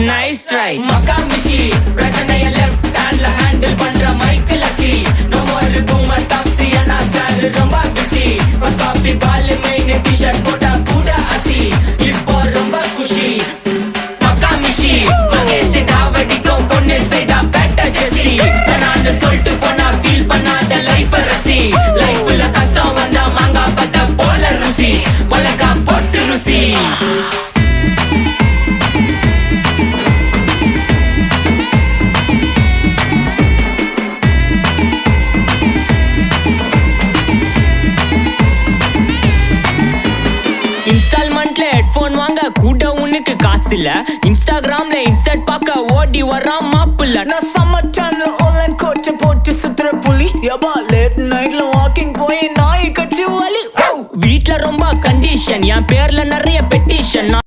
nice try Makkamishi பிரச்சனைய left ஹேண்ட்ல handle பண்ற மைக்கேல் அசி நோ மோர் பூமர் டாக்ஸி அண்ணா சார் ரொம்ப பிஸி ஃபர்ஸ்ட் காப்பி பால் மெயின் டி-ஷர்ட் போட்டா கூட அசி இப்போ ரொம்ப குஷி மக்காமிஷி மகேஷ் டாவடிக்கும் பொண்ணு செய்தா பெட்ட ஜெசி நான் சொல்லிட்டு போனா ஃபீல் பண்ணாத லைஃப் ரசி லைஃப்ல கஷ்டம் வந்தா மாங்கா பத்த போல ருசி பலகா போட்டு ருசி இன்ஸ்டால்மெண்ட்ல ஹெட்போன் வாங்க கூட உனக்கு காசு இல்ல இன்ஸ்டாகிராம்ல இன்ஸ்டர்ட் பார்க்க ஓடி வரான் மாப்பிள்ள நான் சம்மர் டைம்ல ஆன்லைன் கோட்டை போட்டு சுத்துற புலி யபா லேட் நைட்ல வாக்கிங் போய் நாய் கச்சி வலி வீட்ல ரொம்ப கண்டிஷன் என் பேர்ல நிறைய பெட்டிஷன்